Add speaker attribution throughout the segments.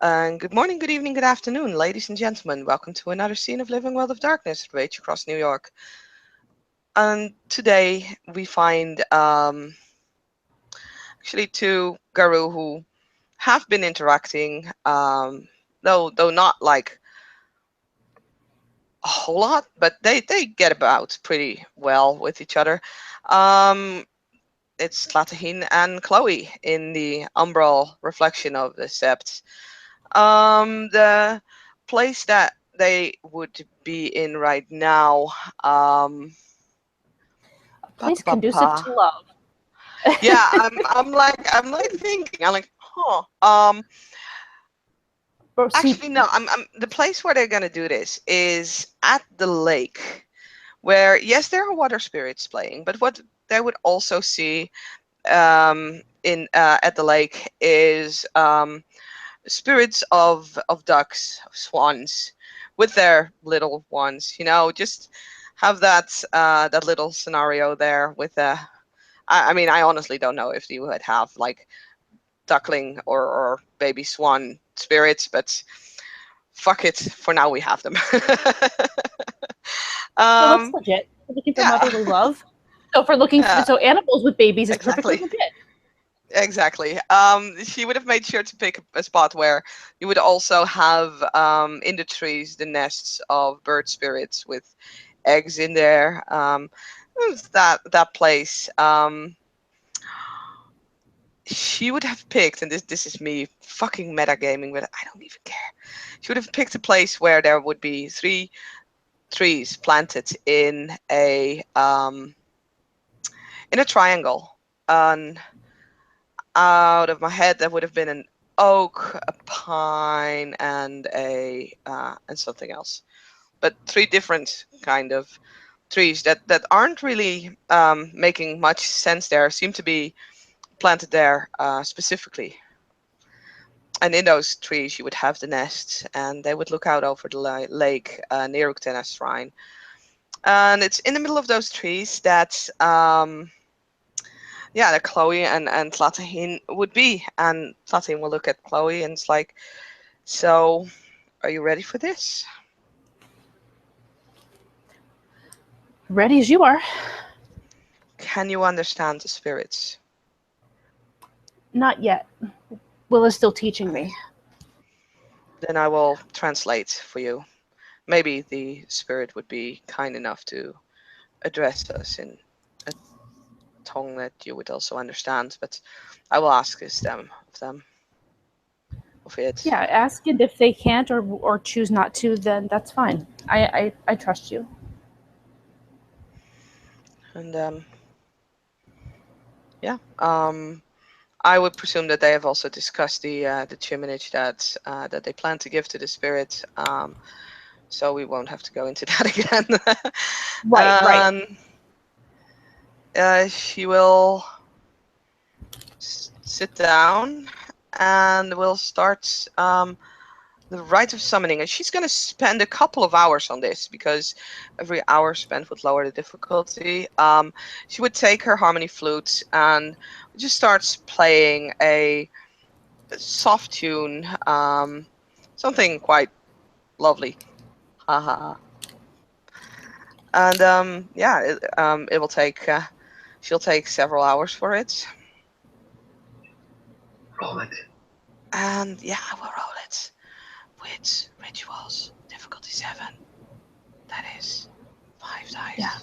Speaker 1: And good morning, good evening, good afternoon, ladies and gentlemen. Welcome to another scene of Living World of Darkness, Rage across New York. And today we find actually two Garu who have been interacting, though not like a whole lot, but they get about pretty well with each other. It's Tlatahin and Chloe in the umbral reflection of the sept. The place that they would be in right now,
Speaker 2: A place conducive to love.
Speaker 1: Yeah, I'm like thinking, I'm like, huh. Actually, no. I'm the place where they're gonna do this is at the lake, where yes, there are water spirits playing, but what they would also see in at the lake is spirits of ducks, swans, with their little ones. You know, just have that that little scenario there with I mean, I honestly don't know if you would have like duckling or baby swan spirits, but fuck it. For now, we have them.
Speaker 2: No, that's legit. We're looking for motherly love. So if we're looking for animals with babies, is perfectly legit.
Speaker 1: Exactly. She would have made sure to pick a spot where you would also have in the trees the nests of bird spirits with eggs in there. That place. She would have picked, and this is me fucking metagaming, but I don't even care. She would have picked a place where there would be 3 trees planted in a triangle. And out of my head, there would have been an oak, a pine, and a and something else. But 3 different kind of trees that aren't really making much sense there. Seem to be planted there specifically. And in those trees, you would have the nests, and they would look out over the lake near Uktena Shrine. And it's in the middle of those trees that, that Chloe and Tlatahin would be. And Tlatahin will look at Chloe and it's like, so, are you ready for this?
Speaker 2: Ready as you are.
Speaker 1: Can you understand the spirits?
Speaker 2: Not yet. Will is still teaching me.
Speaker 1: Then I will translate for you. Maybe the spirit would be kind enough to address us in a tongue that you would also understand, but I will ask of it.
Speaker 2: Yeah, ask it. If they can't or choose not to, then that's fine. I trust you.
Speaker 1: And I would presume that they have also discussed the tuminage that they plan to give to the spirit. So we won't have to go into that again.
Speaker 2: Right.
Speaker 1: She will sit down and will start the rite of summoning, and she's going to spend a couple of hours on this because every hour spent would lower the difficulty. She would take her harmony flute and just starts playing a soft tune, something quite lovely. Haha. And it will take. She'll take several hours for it.
Speaker 3: Roll it.
Speaker 1: And yeah, I will roll it with rituals, difficulty 7. That is 5 dice.
Speaker 2: Yeah.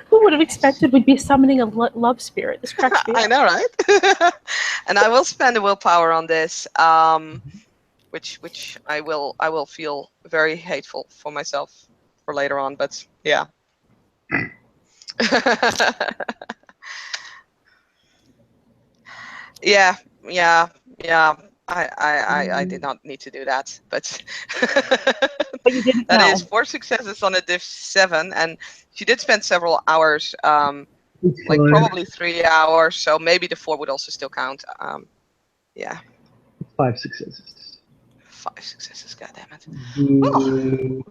Speaker 2: Who would have expected we'd be summoning a love spirit? This cracks me up.
Speaker 1: I know, right? And I will spend a willpower on this, which I will feel very hateful for myself for later on. But yeah. yeah. I did not need to do that, but
Speaker 2: But you didn't
Speaker 1: that
Speaker 2: know.
Speaker 1: is 4 successes on a diff 7, and she did spend several hours, like probably 3 hours, so maybe the 4 would also still count. Yeah.
Speaker 3: 5 successes.
Speaker 1: 5 successes, goddammit. Oh.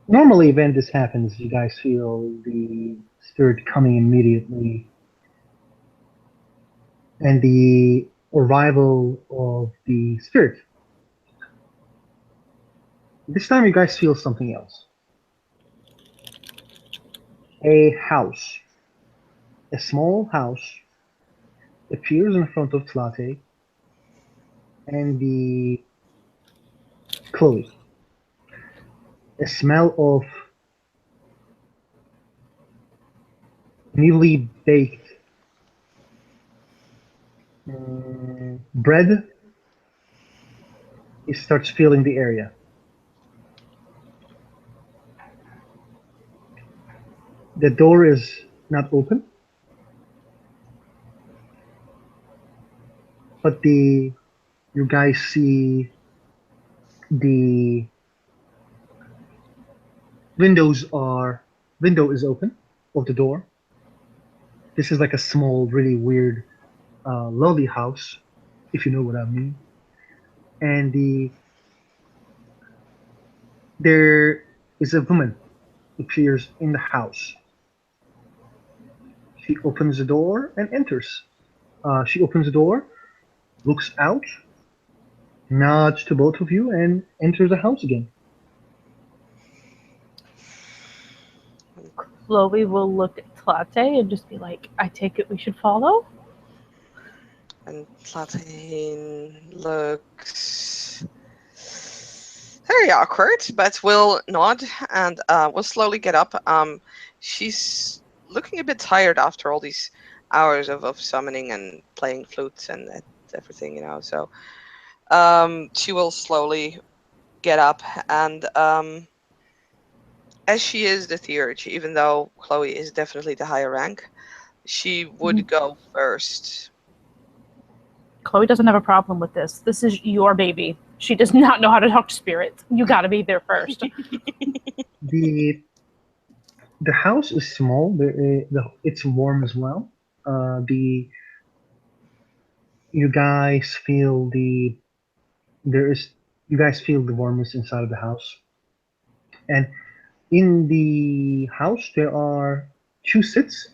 Speaker 3: Normally, when this happens, you guys feel the spirit coming immediately and the arrival of the spirit. This time, you guys feel something else. A house, a small house, appears in front of Tlate and the Chloe. A smell of newly baked bread. It starts filling the area. The door is not open, but the you guys see the windows are window is open of the door. This is like a small, really weird, lolly house, if you know what I mean. And there is a woman appears in the house. She opens the door and enters. She opens the door, looks out, nods to both of you, and enters the house again.
Speaker 2: Chloe will look at Tlate and just be like, I take it we should follow?
Speaker 1: And Platine looks very awkward, but will nod and will slowly get up. She's looking a bit tired after all these hours of summoning and playing flutes and everything, So she will slowly get up and as she is the theurge, even though Chloe is definitely the higher rank, she would go first.
Speaker 2: Chloe doesn't have a problem with this. This is your baby. She does not know how to talk to spirits. You gotta be there first.
Speaker 3: The the house is small. It's warm as well. The you guys feel the there is you guys feel the warmth inside of the house. And in the house there are two sits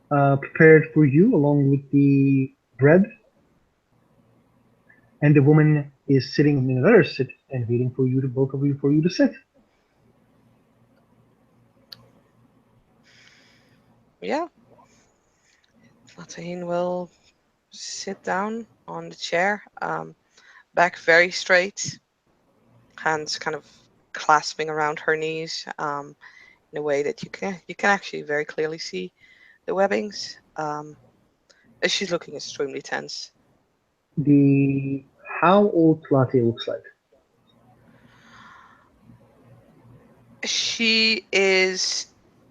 Speaker 3: prepared for you along with the bread, and the woman is sitting in another sit and waiting for you to both of you for you to sit.
Speaker 1: Yeah, Platine will sit down on the chair, back very straight, hands kind of clasping around her knees, in a way that you can actually very clearly see the webbings. She's looking extremely tense.
Speaker 3: The how old Latte looks like.
Speaker 1: She is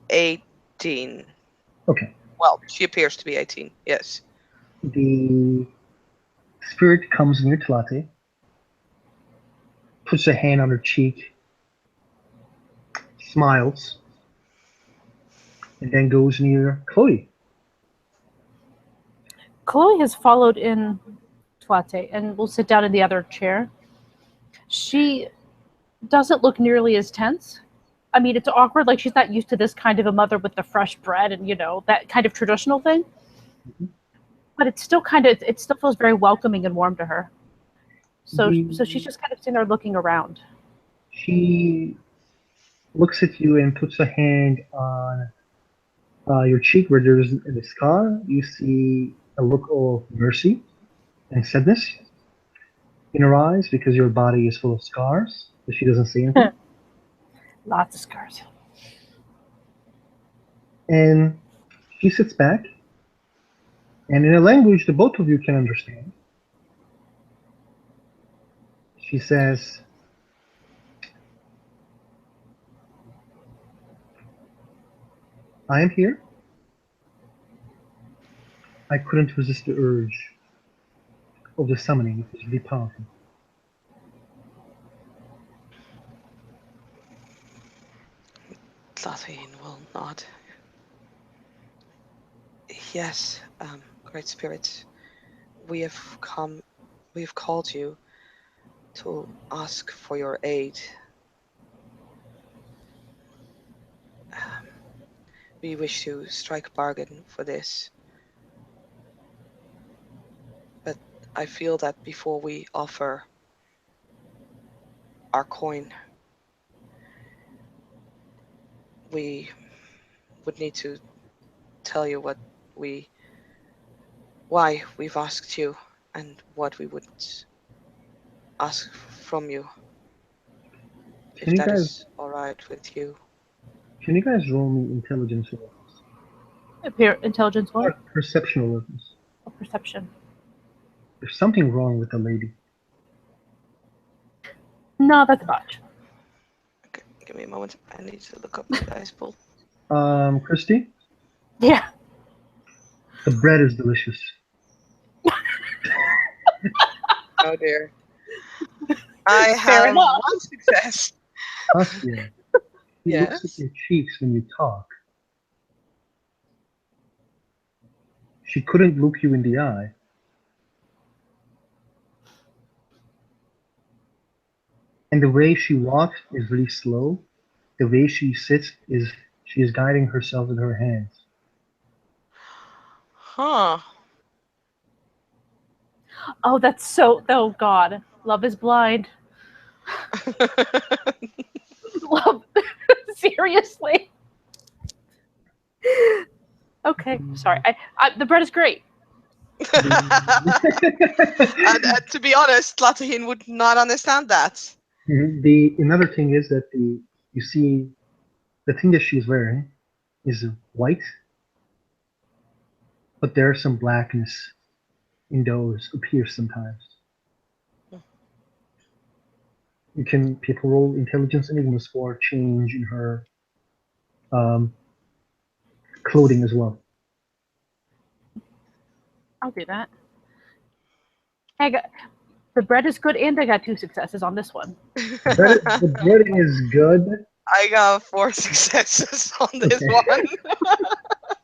Speaker 1: 18.
Speaker 3: Okay.
Speaker 1: Well, she appears to be 18. Yes.
Speaker 3: The spirit comes near Tlate, puts a hand on her cheek, smiles, and then goes near Chloe.
Speaker 2: Chloe has followed in Tlate and will sit down in the other chair. She doesn't look nearly as tense. I mean, it's awkward. Like, she's not used to this kind of a mother with the fresh bread and, that kind of traditional thing.
Speaker 3: Mhm.
Speaker 2: But it's still it still feels very welcoming and warm to her. So she's
Speaker 3: The
Speaker 2: just kind of sitting there looking around.
Speaker 3: she looks at you and puts a hand on your cheek where there's a scar. You see a look of mercy and sadness in her eyes because your body is full of scars, but she doesn't say anything.
Speaker 2: Lots of scars.
Speaker 3: And she sits back, and in a language that both of you can understand, she says, I am here. I couldn't resist the urge of the summoning. It was really powerful.
Speaker 1: Platine will nod. Yes, great spirits. We have come, we have called you to ask for your aid. Um, we wish to strike a bargain for this. I feel that before we offer our coin, we would need to tell you we why we've asked you and what we would ask from you,
Speaker 3: Can
Speaker 1: if
Speaker 3: you
Speaker 1: that
Speaker 3: guys
Speaker 1: is all right with you.
Speaker 3: can you guys roll me intelligence rolls?
Speaker 2: Appear intelligence
Speaker 3: Or
Speaker 2: what?
Speaker 3: perception rolls?
Speaker 2: Or perception.
Speaker 3: There's something wrong with the lady.
Speaker 2: No, that's much.
Speaker 1: Okay, give me a moment. I need to look up my dice pool.
Speaker 3: Christy,
Speaker 2: Yeah.
Speaker 3: the bread is delicious.
Speaker 1: Oh dear. I
Speaker 2: Fair
Speaker 1: have
Speaker 2: enough.
Speaker 1: one success.
Speaker 3: Katya, he looks at
Speaker 1: Yes.
Speaker 3: your cheeks when you talk. She couldn't look you in the eye. And the way she walks is really slow. The way she sits is she is guiding herself with her hands.
Speaker 1: Huh.
Speaker 2: Oh, that's so. Oh God, love is blind. Love. Seriously. Okay. Sorry. The bread is great.
Speaker 1: And to be honest, Latahin would not understand that.
Speaker 3: The another thing is that the you see the thing that she's wearing is white, but there's some blackness in those appears sometimes. You can people roll intelligence enigmas for change in her um, clothing as well.
Speaker 2: I'll do that. I got the bread is good, and I got 2 successes on this one.
Speaker 3: The bread is good.
Speaker 1: I got 4 successes on this
Speaker 3: Okay.
Speaker 1: one.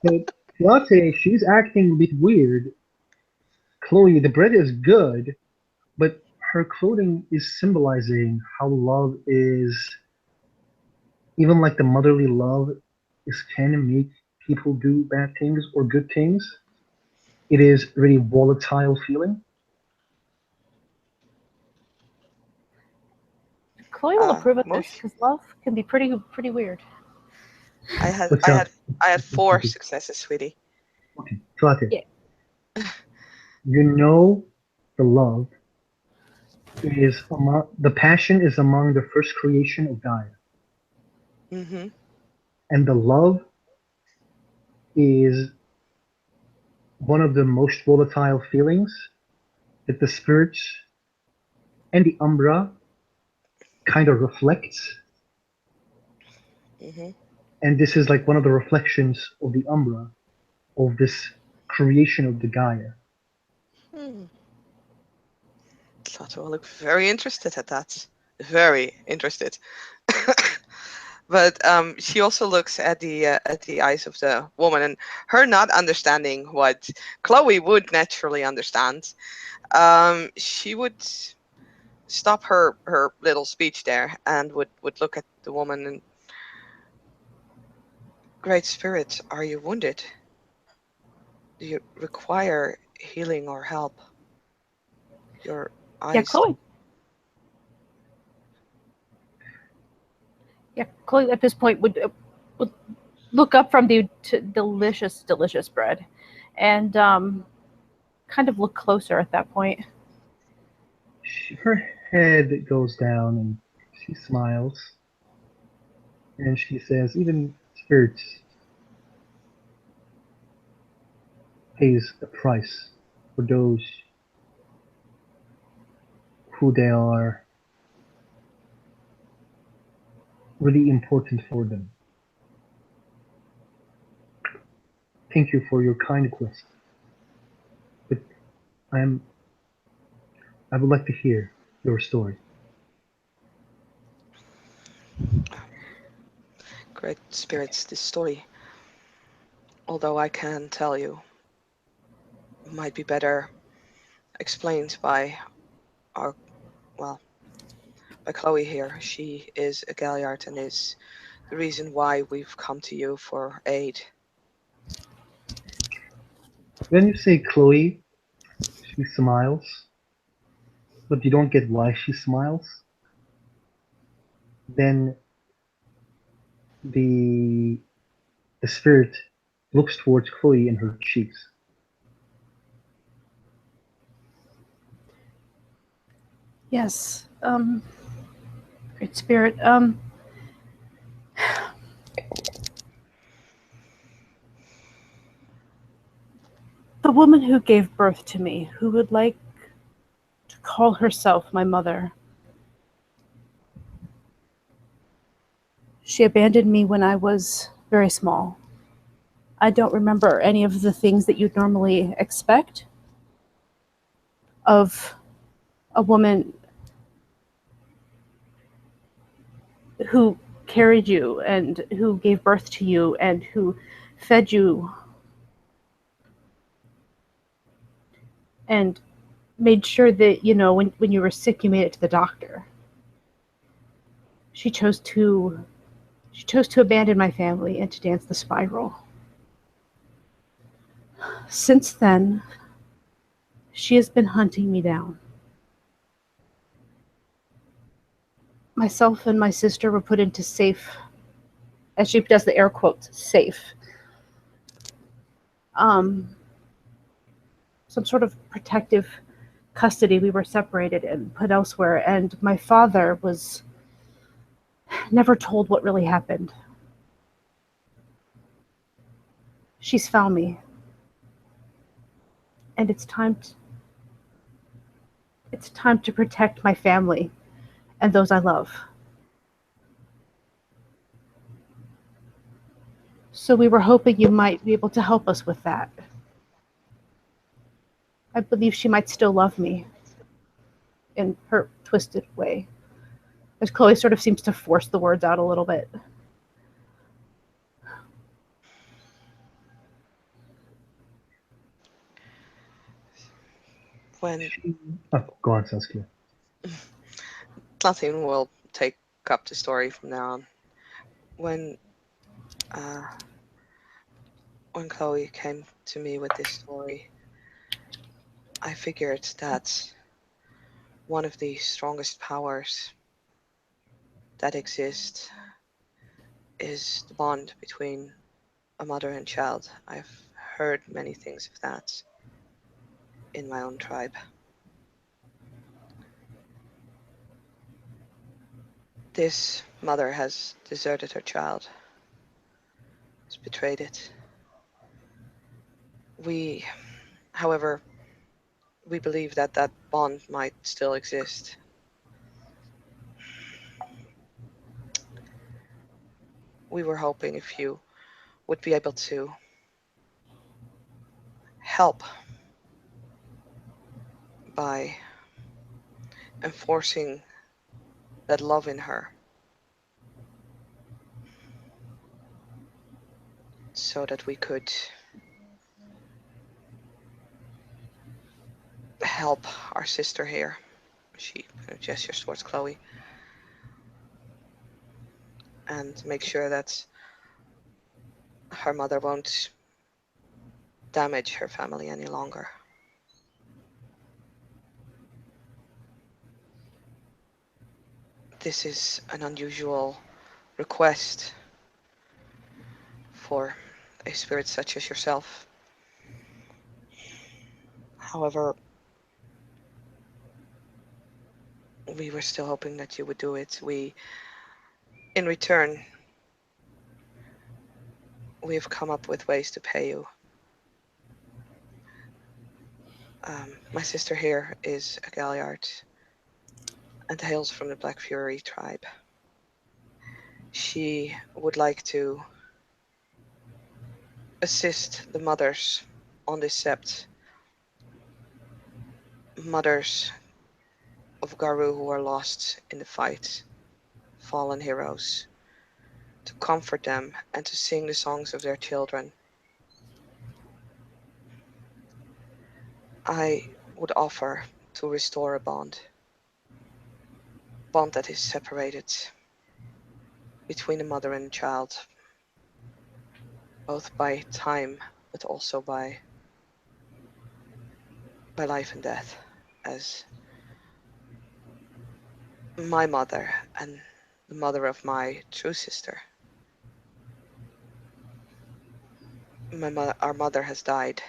Speaker 3: So Latte, she's acting a bit weird. Chloe, the bread is good, but her clothing is symbolizing how love is, even like the motherly love is can make people do bad things or good things. It is really volatile feeling.
Speaker 2: Chloe will approve of this
Speaker 1: Most
Speaker 2: because love can be pretty weird.
Speaker 1: I had
Speaker 3: What's
Speaker 1: I
Speaker 3: up?
Speaker 1: had I had 4 successes, sweetie.
Speaker 3: Okay, Latte,
Speaker 2: Yeah.
Speaker 3: you know the love is among the passion is among the first creation of Gaia,
Speaker 1: Mm-hmm.
Speaker 3: and the love is one of the most volatile feelings that the spirits and the Umbra kind of reflects.
Speaker 1: Mm-hmm.
Speaker 3: And this is like one of the reflections of the Umbra, of this creation of the Gaia.
Speaker 1: Hmm. Sato looked very interested at that. Very interested. But she also looks at the eyes of the woman, and her not understanding what Chloe would naturally understand. She would stop her little speech there and would look at the woman and, great spirit, are you wounded? Do you require healing or help? Your
Speaker 2: Yeah,
Speaker 1: eyes.
Speaker 2: Chloe. Yeah, Chloe at this point would look up from the delicious bread, and kind of look closer at that point.
Speaker 3: Her head goes down and she smiles and she says, even spirits pays a price for those who they are really important for them. Thank you for your kind request, but I'm I would like to hear your story.
Speaker 1: Great spirits, this story, although I can tell you, might be better explained by our, well, by Chloe here. She is a Galliard and is the reason why we've come to you for aid.
Speaker 3: When you say Chloe, She smiles, but you don't get why she smiles. Then the the spirit looks towards Chloe in her cheeks.
Speaker 2: Yes. Great spirit. The woman who gave birth to me, who would like to call herself my mother, she abandoned me when I was very small. I don't remember any of the things that you'd normally expect of a woman who carried you and who gave birth to you and who fed you and made sure that, when you were sick, you made it to the doctor. She chose to she chose to abandon my family and to dance the spiral. Since then, she has been hunting me down. Myself and my sister were put into safe, as she does the air quotes, safe, um, some sort of protective custody. We were separated and put elsewhere, and my father was never told what really happened. She's found me, and it's time to protect my family and those I love. So we were hoping you might be able to help us with that. I believe she might still love me in her twisted way. As Chloe sort of seems to force the words out a little bit.
Speaker 1: When
Speaker 3: She, oh, go on, Saskia.
Speaker 1: nothing will take up the story from now on. When uh, when Chloe came to me with this story, I figured that one of the strongest powers that exist is the bond between a mother and child. I've heard many things of that in my own tribe. This mother has deserted her child, has betrayed it. We, however, we believe that that bond might still exist. We were hoping if you would be able to help by enforcing that love in her so that we could help our sister here. She gestures towards Chloe and make sure that her mother won't damage her family any longer. This is an unusual request for a spirit such as yourself. However, we were still hoping that you would do it. In return, we have come up with ways to pay you. My sister here is a Galliard and hails from the Black Fury tribe. She would like to assist the mothers on this sept, mothers of Garu who are lost in the fight, fallen heroes, to comfort them and to sing the songs of their children. I would offer to restore a bond that is separated between a mother and a child, both by time but also by by life and death as my mother and the mother of my true sister. Our mother has died,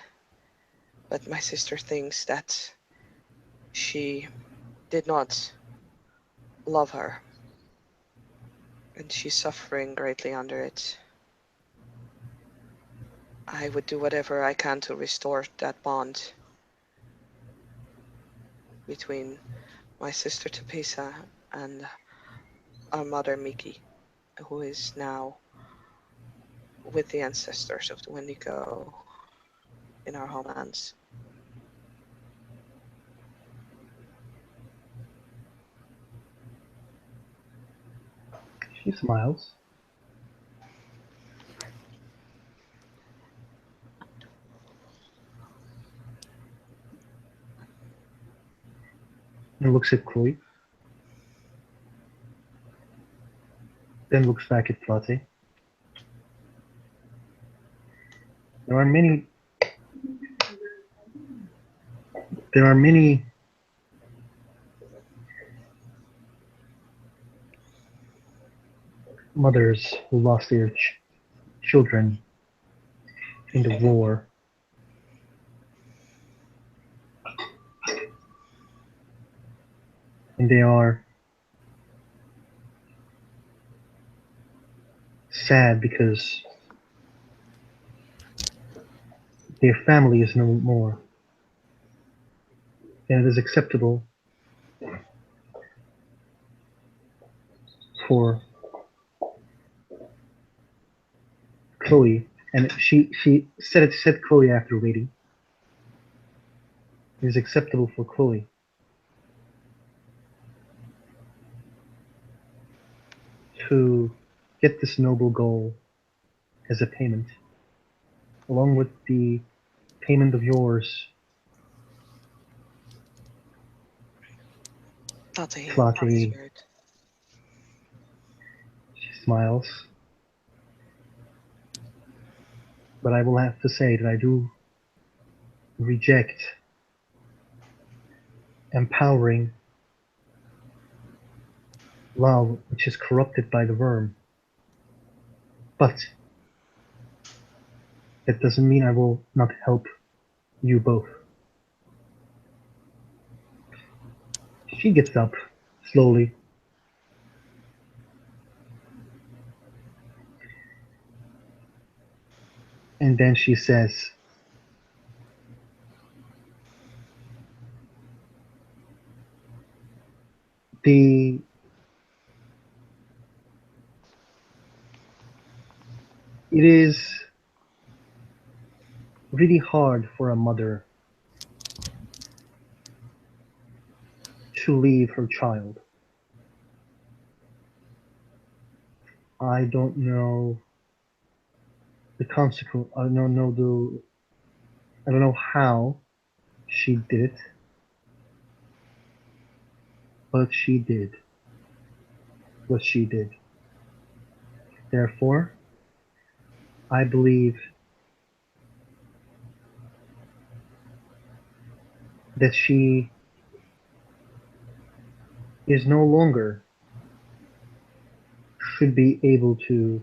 Speaker 1: but my sister thinks that she did not love her, and she's suffering greatly under it. I would do whatever I can to restore that bond between my sister Tepesa and our mother Miki, who is now with the ancestors of the Wendigo in our homelands.
Speaker 3: She smiles and looks at Chloe, then looks back at Plate. There are many there are many mothers who lost their children in the war, and they are sad because their family is no more, and it is acceptable for Chloe, and she said Chloe after waiting. It is acceptable for Chloe to get this noble goal as a payment, along with the payment of yours,
Speaker 1: Tati, Holy
Speaker 3: Flati.
Speaker 1: Spirit.
Speaker 3: She smiles, but I will have to say that I do reject empowering love which is corrupted by the worm. But that doesn't mean I will not help you both. She gets up slowly, and then she says, the it is really hard for a mother to leave her child. I don't know the consequence. I don't know how she did it, but she did what she did. Therefore, I believe that she is no longer should be able to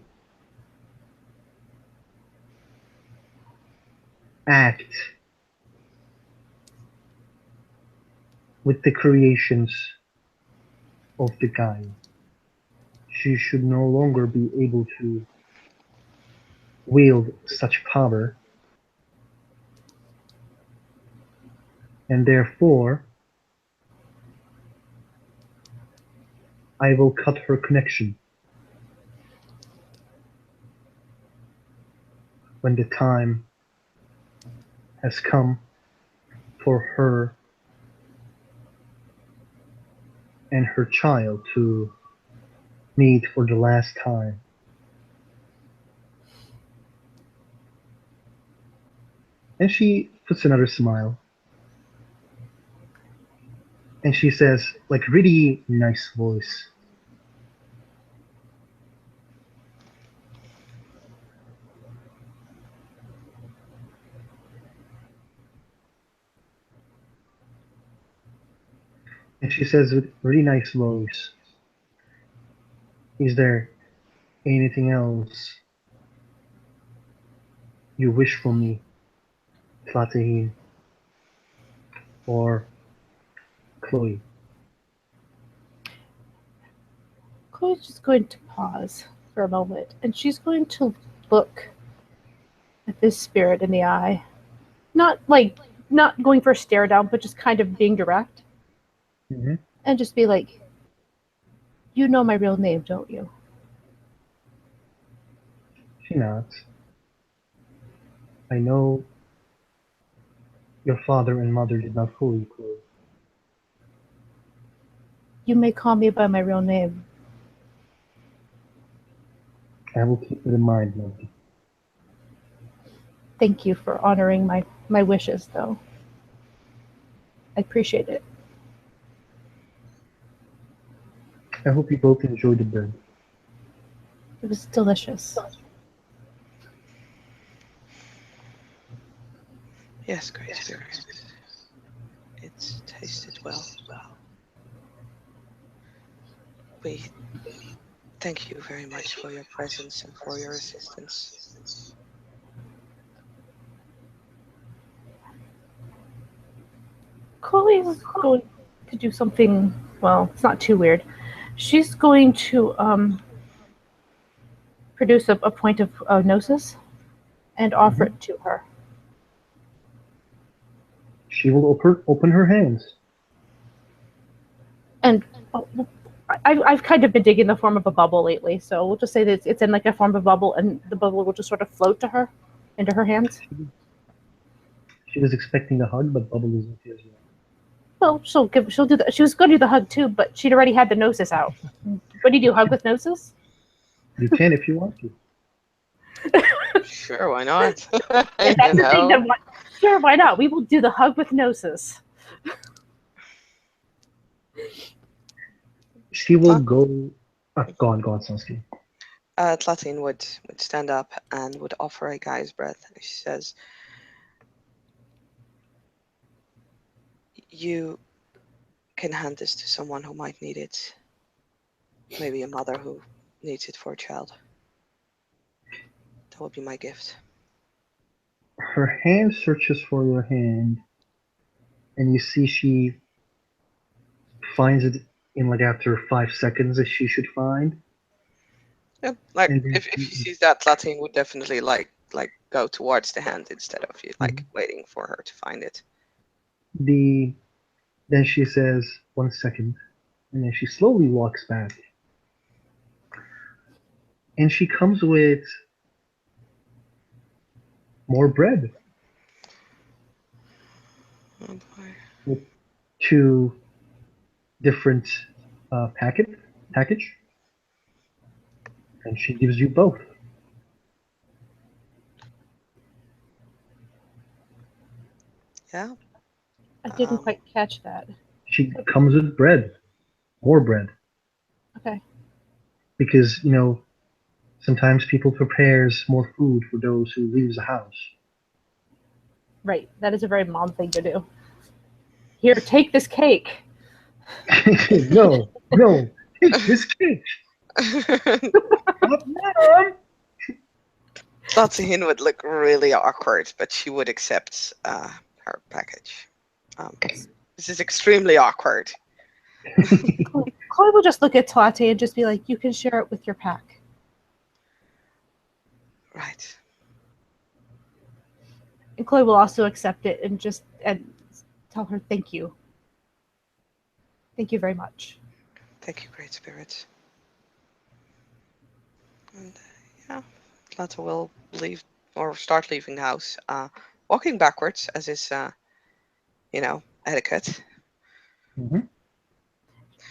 Speaker 3: act with the creations of the guy. She should no longer be able to wield such power, and therefore I will cut her connection when the time has come for her and her child to meet for the last time. And she puts another smile and she says, like, really nice voice, And she says with really nice voice, "Is there anything else you wish for me, Tlatahine or Chloe?"
Speaker 2: Chloe's just going to pause for a moment, and she's going to look at this spirit in the eye. Not like, not going for a stare down, but just kind of being direct.
Speaker 3: Hmm.
Speaker 2: And just be like, you know my real name, don't you?
Speaker 3: She nods. "I know your father and mother did not fool you, Chloe.
Speaker 2: You may call me by my real name.
Speaker 3: I will keep it in mind, Loki.
Speaker 2: Thank you for honoring my wishes, though. I appreciate it.
Speaker 3: I hope you both enjoy the bread."
Speaker 2: It was delicious.
Speaker 1: Yes, Great Spirit. It's tasted well. We thank you very much for your presence and for your assistance.
Speaker 2: Chloe's going to do something, well, it's not too weird. She's going to produce a point of gnosis and offer
Speaker 3: Mhm.
Speaker 2: it to her.
Speaker 3: She will open her hands.
Speaker 2: And oh, I've kind of been digging the form of a bubble lately, so we'll just say that it's in like a form of bubble, and the bubble will just sort of float to her, into her hands.
Speaker 3: She was expecting a hug, but Bubble isn't here as well.
Speaker 2: Well, she'll do that. She was going to do the hug too, but she'd already had the gnosis out. What do you do? Hug with gnosis?
Speaker 3: You can if you want to.
Speaker 1: Sure, why not?
Speaker 2: If
Speaker 1: You
Speaker 2: that's the thing,
Speaker 1: know.
Speaker 2: then sure, why not? We will do the hug with gnosis.
Speaker 3: She will go. Go on, Sasuke.
Speaker 1: Tlatin would stand up and would offer a guy's breath. She says, "You can hand this to someone who might need it. Maybe a mother who needs it for a child. That would be my gift."
Speaker 3: Her hand searches for your hand, and you see she finds it in like after 5 seconds that she should find,
Speaker 1: Yeah, like
Speaker 3: and then
Speaker 1: if she sees that, Tlatin would definitely like go towards the hand instead of you like
Speaker 3: Mhm.
Speaker 1: waiting for her to find it.
Speaker 3: the then she says 1 second, and then she slowly walks back, and she comes with more bread,
Speaker 1: Oh boy.
Speaker 3: with two different package, and she gives you both.
Speaker 1: Yeah.
Speaker 2: I didn't
Speaker 1: Um,
Speaker 2: quite catch that.
Speaker 3: She comes with bread, more bread,
Speaker 2: Okay,
Speaker 3: because sometimes people prepares more food for those who leaves the house.
Speaker 2: right. That is a very mom thing to do. Here, take this cake.
Speaker 3: No, no, take this cake. Not mom.
Speaker 1: Tlatin would look really awkward, but she would accept her package. Um, this is extremely awkward.
Speaker 2: Chloe will just look at Tate and just be like, "You can share it with your pack."
Speaker 1: Right.
Speaker 2: And Chloe will also accept it and just tell her, thank you very much."
Speaker 1: Thank you, Great Spirit. And yeah, Tlata will leave or start leaving the house, walking backwards as is, etiquette.
Speaker 3: Mhm.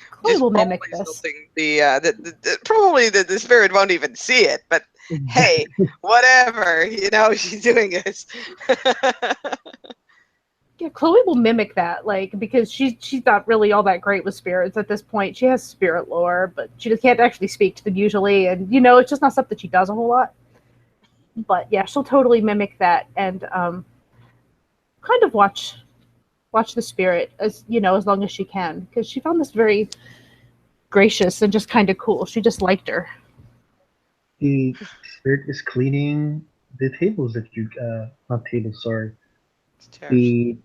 Speaker 2: Chloe
Speaker 1: Just
Speaker 2: will
Speaker 1: probably
Speaker 2: mimic this.
Speaker 1: something probably the spirit won't even see it, but hey, whatever, she's doing it.
Speaker 2: Yeah, Chloe will mimic that, like, because she's not really all that great with spirits at this point. She has spirit lore, but she just can't actually speak to them usually, and it's just not something she does a whole lot. But yeah, she'll totally mimic that and kind of watch. watch the spirit as as long as she can, because she found this very gracious and just kind of cool. She just liked her.
Speaker 3: The spirit is cleaning the tables that you not tables, sorry.
Speaker 1: Chairs.
Speaker 3: The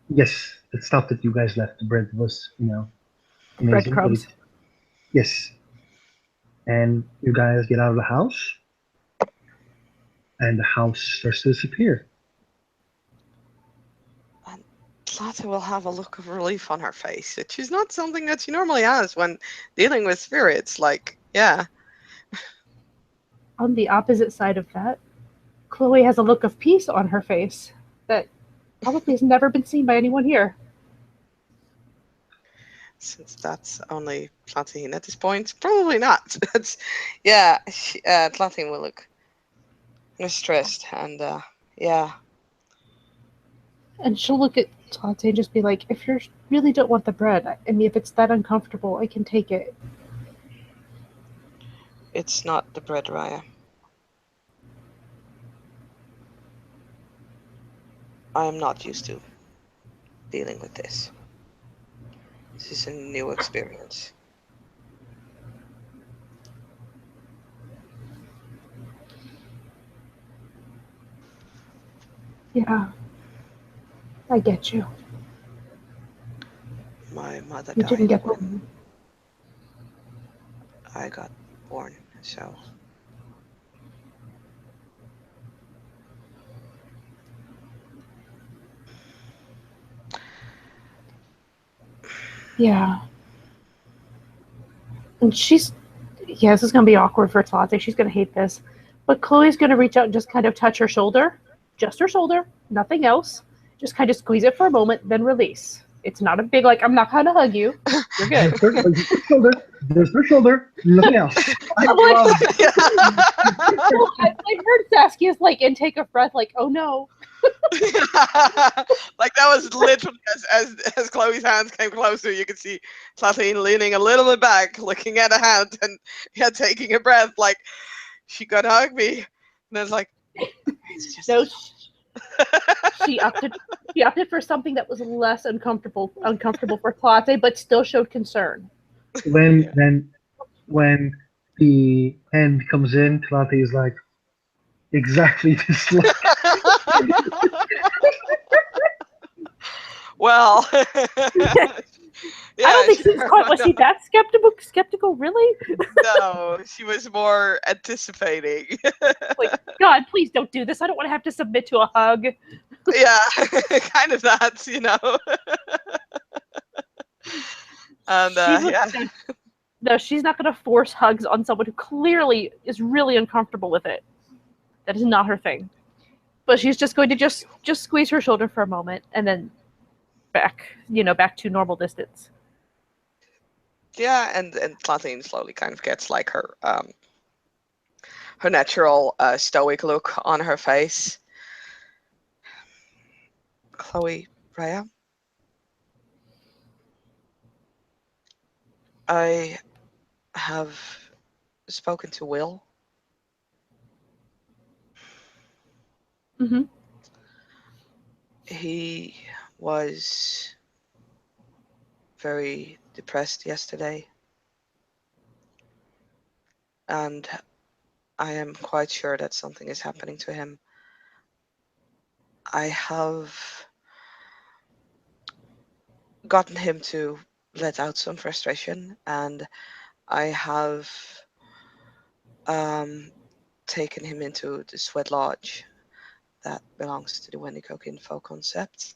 Speaker 3: yes, the stuff that you guys left. The bread was,
Speaker 2: The
Speaker 3: amazing, but
Speaker 2: breadcrumbs.
Speaker 3: it's yes. And you guys get out of the house, and the house starts to disappear.
Speaker 1: And Plata will have a look of relief on her face, which is not something that she normally has when dealing with spirits. Like, yeah.
Speaker 2: On the opposite side of that, Chloe has a look of peace on her face that probably has never been seen by anyone here.
Speaker 1: Since that's only Platine at this point, probably not. But yeah, Platine will look stressed and yeah.
Speaker 2: And she'll look at Tate and just be like, if you really don't want the bread, I mean, if it's that uncomfortable, I can take it.
Speaker 1: It's not the bread, Raya. I am not used to dealing with this. This is a new experience.
Speaker 2: Yeah, I get you.
Speaker 1: My mother
Speaker 2: You didn't
Speaker 1: died
Speaker 2: get
Speaker 1: when
Speaker 2: home.
Speaker 1: I got born, so
Speaker 2: Yeah. And yeah, this is going to be awkward for Tate. She's going to hate this. But Chloe's going to reach out and just kind of touch her shoulder. Just her shoulder, nothing else. Just kind of squeeze it for a moment, then release. It's not a big, like, I'm not going to hug you. You're good.
Speaker 3: Just her shoulder, nothing else. I
Speaker 2: I'm like,
Speaker 3: love
Speaker 1: yeah.
Speaker 2: well, I heard Saskia's like intake of breath, like, oh no.
Speaker 1: Like that was literally as Chloe's hands came closer, you could see Platine leaning a little bit back, looking at a hand, and yeah, taking a breath, like she could hug me. And I was like, it's just a
Speaker 2: No,
Speaker 1: shoulder.
Speaker 2: she opted she opted for something that was less uncomfortable for Tate, but still showed concern.
Speaker 3: when
Speaker 1: Yeah.
Speaker 3: when when the hand comes in, Talate is like exactly this look.
Speaker 1: Well,
Speaker 2: I don't
Speaker 1: yeah,
Speaker 2: think she was
Speaker 1: sure.
Speaker 2: quite.
Speaker 1: Why
Speaker 2: Was she
Speaker 1: not?
Speaker 2: that skeptical? Skeptical, really?
Speaker 1: No, she was more anticipating.
Speaker 2: Like, God, please don't do this. I don't want to have to submit to a hug.
Speaker 1: Yeah, kind of that. And
Speaker 2: She would.
Speaker 1: yeah,
Speaker 2: No, she's not going to force hugs on someone who clearly is really uncomfortable with it. That is not her thing. But she's just going to just squeeze her shoulder for a moment and then back to normal distance.
Speaker 1: yeah, and Platine slowly kind of gets like her natural stoic look on her face. Chloe, Raya, I have spoken to Will.
Speaker 2: Mm-hmm.
Speaker 1: He was very depressed yesterday, and I am quite sure that something is happening to him. I have gotten him to let out some frustration, and I have um, taken him into the Sweat Lodge that belongs to the Wendigo Info concept.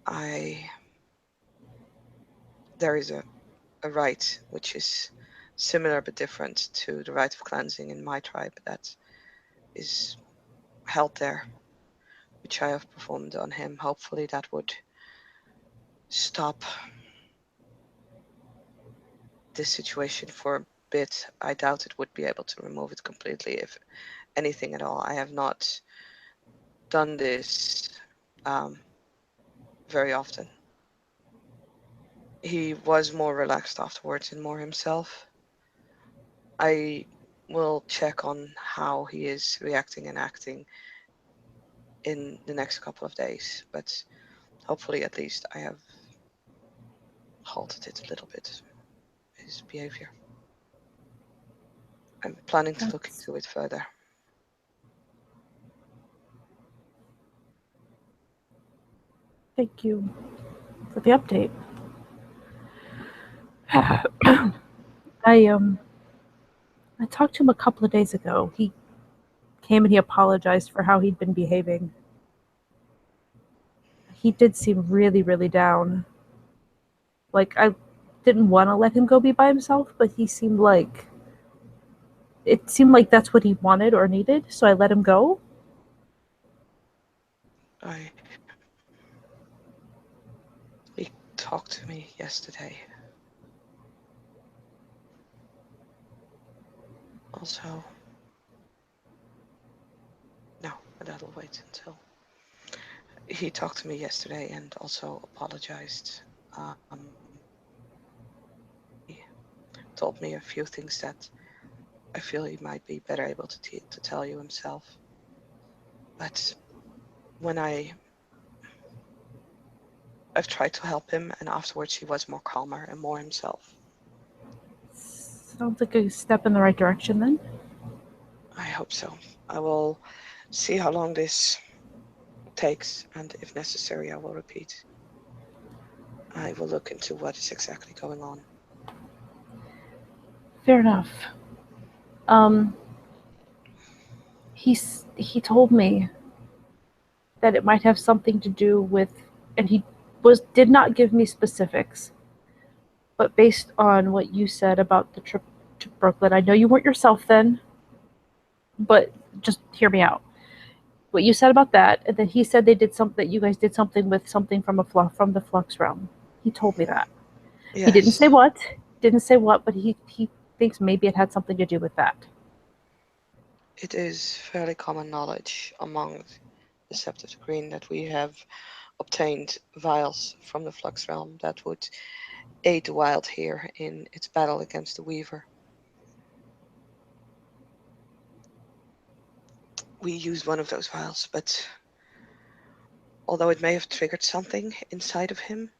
Speaker 1: I There is a rite which is similar but different to the rite of cleansing in my tribe that is held there, which I have performed on him. Hopefully that would stop this situation for a bit. I doubt it would be able to remove it completely, if anything at all. I have not done this um, very often. He was more relaxed afterwards and more himself. I will check on how he is reacting and acting in the next couple of days, but Hopefully, at least I have halted it a little bit, his behavior. I'm planning to look
Speaker 2: That's,
Speaker 1: into it further.
Speaker 2: thank you for the update. I I talked to him a couple of days ago. He came and he apologized for how he'd been behaving. He did seem really, really down. Like I didn't want to let him go be by himself, but he seemed like it seemed like that's what he wanted or needed, so I let him go.
Speaker 1: I He talked to me yesterday. Also, no, that'll wait until. He talked to me yesterday and also apologized. He told me a few things that I feel he might be better able to tell you himself. But when I've tried to help him, and afterwards he was more calmer and more himself.
Speaker 2: Sounds like a step in the right direction then.
Speaker 1: I hope so. I will see how long this takes, and if necessary, I will repeat. I will look into what is exactly going on.
Speaker 2: Fair enough. Um, he told me that it might have something to do with, and he was did not give me specifics, but based on what you said about the trip to Brooklyn, I know you weren't yourself then, but just hear me out. What you said about that, and then he said they did something that you guys did something with something from from the flux realm. He told me that. He didn't say
Speaker 1: Yes,
Speaker 2: what, but he thinks maybe it had something to do with that.
Speaker 1: it is fairly common knowledge among the Scepter Green that we have obtained vials from the Flux Realm that would aid the Wild here in its battle against the Weaver. We used one of those vials, but although it may have triggered something inside of him,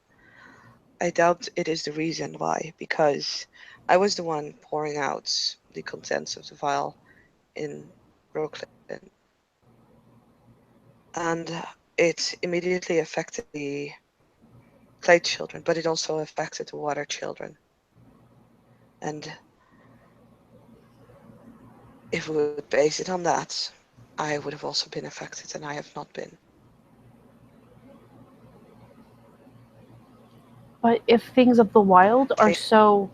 Speaker 1: I doubt it is the reason why, because I was the one pouring out the contents of the vial in Brooklyn, and it immediately affected the clay children, but it also affected the water children. And if we would base it on that, I would have also been affected, and I have not been.
Speaker 2: But if things of the wild are
Speaker 1: Okay.
Speaker 2: so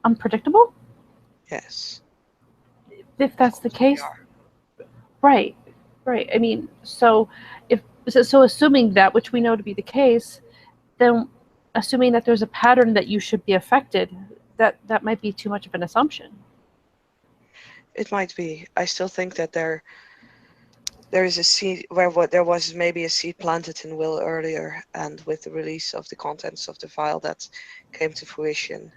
Speaker 2: unpredictable,
Speaker 1: Yes,
Speaker 2: if
Speaker 1: of
Speaker 2: that's the
Speaker 1: course they
Speaker 2: case,
Speaker 1: are.
Speaker 2: right, right. I mean, so if so, assuming that, which we know to be the case, then assuming that there's a pattern that you should be affected, that might be too much of an assumption.
Speaker 1: It might be. I still think that there is a seed where there was maybe a seed planted in Will earlier, and with the release of the contents of the vial that came to fruition.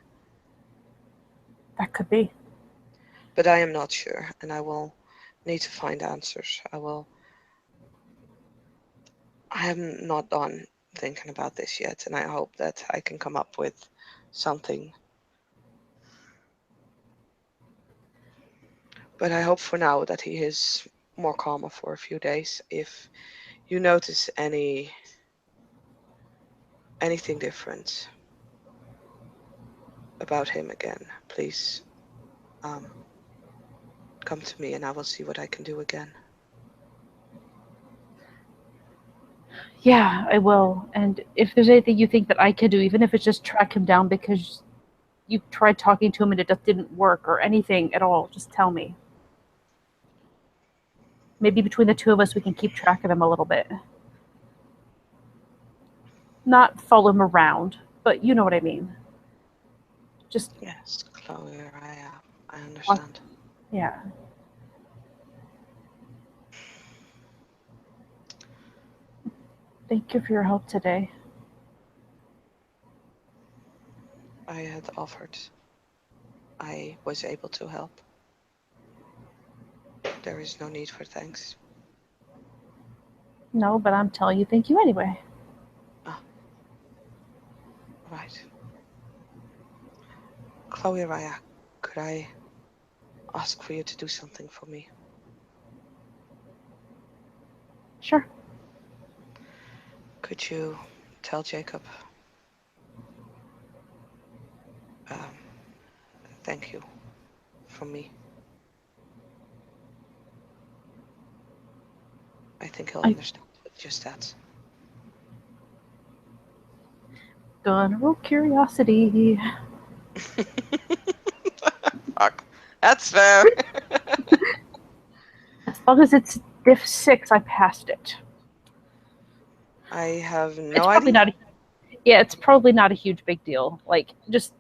Speaker 2: That could be.
Speaker 1: But I am not sure, and I will need to find answers. I am not done thinking about this yet, and I hope that I can come up with something. But I hope for now that he is more calmer for a few days. If you notice anything different about him again, please um, come to me and I will see what I can do again.
Speaker 2: Yeah, I will. And if there's anything you think that I could do, even if it's just track him down because you tried talking to him and it just didn't work or anything at all, just tell me. Maybe between the two of us, we can keep track of him a little bit. Not follow him around, but you know what I mean. Just
Speaker 1: Yes, Chloe, I
Speaker 2: watch.
Speaker 1: understand.
Speaker 2: Yeah. Thank you for your help today.
Speaker 1: I had offered. I was able to help. There is no need for thanks.
Speaker 2: No, but I'm telling you, thank you anyway.
Speaker 1: Chloe Raya, could I ask for you to do something for me?
Speaker 2: Sure.
Speaker 1: Could you tell Jacob, um, thank you from me? I think he'll
Speaker 2: I
Speaker 1: understand just that.
Speaker 2: gonna roll curiosity.
Speaker 1: Fuck. That's fair.
Speaker 2: As long as it's diff 6, I passed it.
Speaker 1: I have
Speaker 2: It's
Speaker 1: no
Speaker 2: probably
Speaker 1: idea.
Speaker 2: not. Yeah, it's probably not a huge big deal. Like, just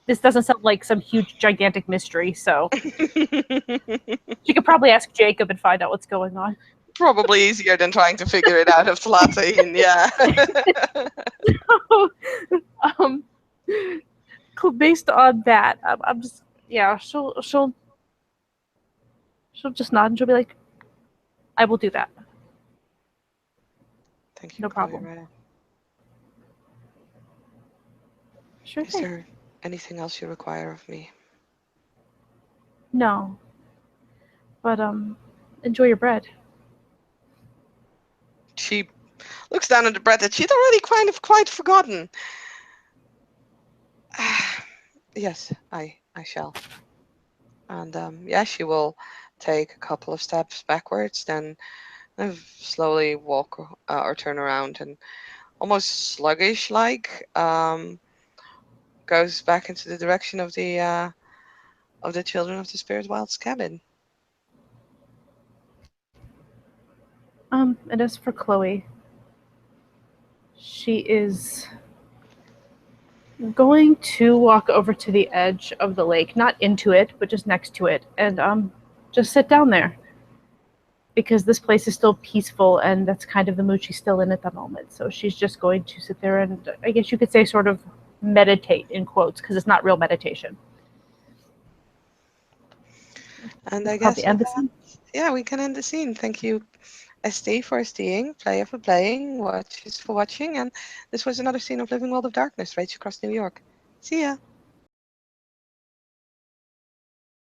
Speaker 2: this doesn't sound like some huge gigantic mystery. So she could probably ask Jacob and find out what's going on.
Speaker 1: Probably easier than trying to figure it out of Tlatane, yeah.
Speaker 2: um, based on that, I'm just yeah. She'll just nod and she'll be like, "I will do that.
Speaker 1: Thank you,
Speaker 2: No
Speaker 1: Chloe
Speaker 2: problem.
Speaker 1: Raya.
Speaker 2: Sure
Speaker 1: Is
Speaker 2: thing."
Speaker 1: there anything else you require of me?
Speaker 2: No, but enjoy your bread.
Speaker 1: She looks down at the bread that she'd already kind of quite forgotten. Yes, I shall. And yeah, she will take a couple of steps backwards, then kind of slowly walk or turn around and almost sluggish like goes back into the direction of the Children of the Spirit Wild's cabin.
Speaker 2: And as for Chloe, she is going to walk over to the edge of the lake, not into it, but just next to it, and just sit down there because this place is still peaceful, and that's kind of the mood she's still in at the moment. So she's just going to sit there and, I guess you could say, sort of meditate in quotes, because it's not real meditation.
Speaker 1: And I
Speaker 2: Probably
Speaker 1: guess
Speaker 2: end
Speaker 1: with
Speaker 2: the
Speaker 1: that,
Speaker 2: scene.
Speaker 1: yeah, we can end the scene. Thank you, ST for STing, player for playing, watches for watching, and this was another scene of Living World of Darkness, Rage Across New York. See ya!